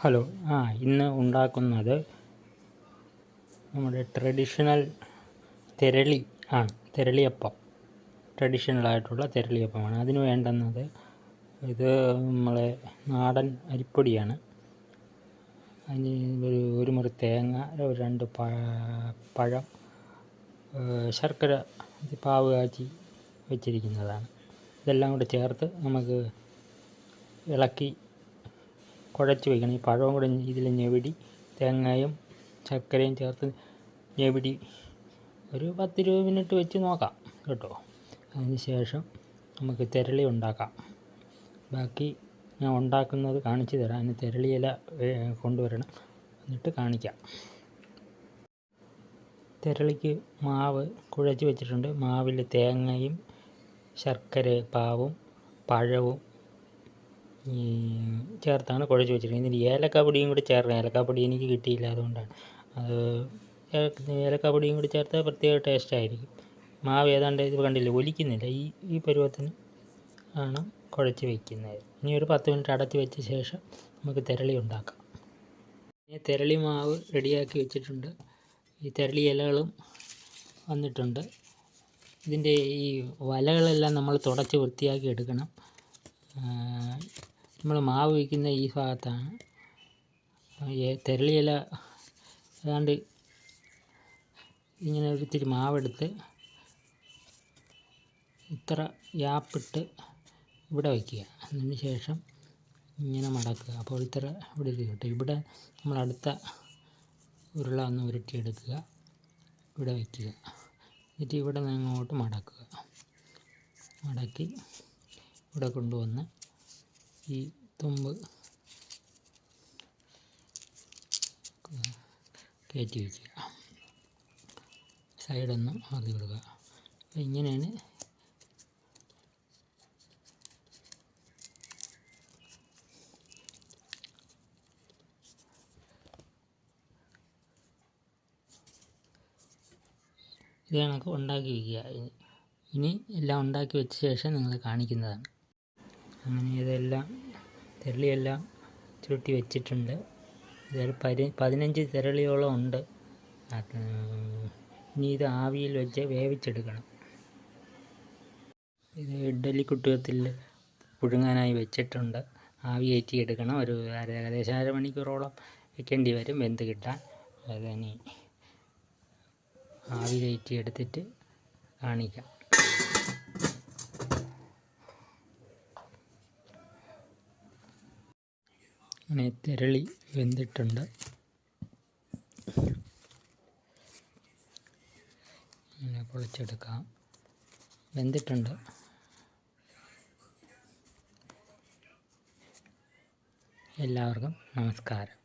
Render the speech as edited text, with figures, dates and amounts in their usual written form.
Hello. ഇന്ന് ഉണ്ടാക്കുന്നത് നമ്മുടെ ട്രഡീഷണൽ തെരളി ആണ്. തെരളിയപ്പം, ട്രഡീഷണലായിട്ടുള്ള തെരളിയപ്പമാണ്. അതിന് വേണ്ടുന്നത് ഇത് നമ്മളെ നാടൻ അരിപ്പൊടിയാണ്. അതിന് ഒരു മുറി തേങ്ങ, രണ്ട് പഴം, ശർക്കര പാവ് കാച്ചി വെച്ചിരിക്കുന്നതാണ്. ഇതെല്ലാം കൂടെ ചേർത്ത് നമുക്ക് ഇളക്കി കുഴച്ച് വയ്ക്കണം. ഈ പഴവും കൂടെ ഇതിൽ ഞെവിടി തേങ്ങയും ശർക്കരയും ചേർത്ത് ഞെവിടി ഒരു 10-20 മിനിറ്റ് വെച്ച് നോക്കാം കേട്ടോ. അതിന് ശേഷം നമുക്ക് തെരളി ഉണ്ടാക്കാം. ബാക്കി ഞാൻ ഉണ്ടാക്കുന്നത് കാണിച്ചു തരാം. അതിന് തെരളിയില കൊണ്ടുവരണം, എന്നിട്ട് കാണിക്കാം. തെരളിക്ക് മാവ് കുഴച്ച് വെച്ചിട്ടുണ്ട്. മാവിൽ തേങ്ങയും ശർക്കര പാവും പഴവും ചേർത്താണ് കുഴച്ച് വെച്ചിരിക്കുന്നത്. ഇതിന് ഏലക്കാപ്പൊടിയും കൂടി ചേർക്കണം. ഏലക്കാപ്പൊടി എനിക്ക് കിട്ടിയില്ല, അതുകൊണ്ടാണ്. അത് ഏലക്കാപ്പൊടിയും കൂടി ചേർത്താൽ പ്രത്യേക ടേസ്റ്റ് ആയിരിക്കും. മാവ് ഏതാണ്ട് ഇത് കണ്ടില്ല, ഒലിക്കുന്നില്ല. ഈ പരുവത്തിന് ആണ് കുഴച്ച് വയ്ക്കുന്നത്. ഇനി ഒരു 10 മിനിറ്റ് അടച്ച് വെച്ച ശേഷം നമുക്ക് തെരളി ഉണ്ടാക്കാം. തെരളി മാവ് റെഡിയാക്കി വെച്ചിട്ടുണ്ട്. ഈ തെരളി ഇലകളും വന്നിട്ടുണ്ട്. ഇതിൻ്റെ ഈ വലകളെല്ലാം നമ്മൾ തുടച്ച് വൃത്തിയാക്കി എടുക്കണം. നമ്മൾ മാവ് വയ്ക്കുന്ന ഈ ഭാഗത്താണ്. തെരളിയില ഏതാണ്ട് ഇങ്ങനെ ഒത്തിരി മാവെടുത്ത് ഇത്ര ഗ്യാപ്പിട്ട് ഇവിടെ വയ്ക്കുക. അതിന് ശേഷം ഇങ്ങനെ മടക്കുക. അപ്പോൾ ഇത്ര ഇവിടെ കിട്ടും. ഇവിടെ നമ്മൾ അടുത്ത ഉരുള ഒന്ന് ഉരുട്ടിയെടുക്കുക, ഇവിടെ വയ്ക്കുക. എന്നിട്ട് ഇവിടെ നിന്ന് അങ്ങോട്ട് മടക്കുക. മടക്കി ഇവിടെ കൊണ്ടുവന്ന് ഈ തുമ്പ് കയറ്റി വയ്ക്കുക. സൈഡൊന്ന് ആക്കി കൊടുക്കുക. അപ്പോൾ ഇങ്ങനെയാണ് ഇത് കണക്ക് ഉണ്ടാക്കി വയ്ക്കുക. ഇനി എല്ലാം ഉണ്ടാക്കി വെച്ച ശേഷം നിങ്ങൾ കാണിക്കുന്നതാണ്. അങ്ങനെ ഇതെല്ലാം തെരളിയെല്ലാം ചുരുട്ടി വെച്ചിട്ടുണ്ട്. ഇതൊരു 15 തെരളിയോളം ഉണ്ട്. ഇനി ഇത് ആവിയിൽ വെച്ച് വേവിച്ചെടുക്കണം. ഇത് ഇഡ്ഡലി കുട്ടകത്തിൽ പുഴുങ്ങാനായി വെച്ചിട്ടുണ്ട്. ആവി കയറ്റി എടുക്കണം. ഏകദേശം അരമണിക്കൂറോളം വെക്കേണ്ടി വരും വെന്ത് കിട്ടാൻ. അതിനി ആവി കയറ്റി എടുത്തിട്ട് കാണിക്കാം. അങ്ങനെ തെരളി വെന്തിട്ടുണ്ട്. ഇങ്ങനെ പൊളിച്ചെടുക്കാം. വെന്തിട്ടുണ്ട്. എല്ലാവർക്കും നമസ്കാരം.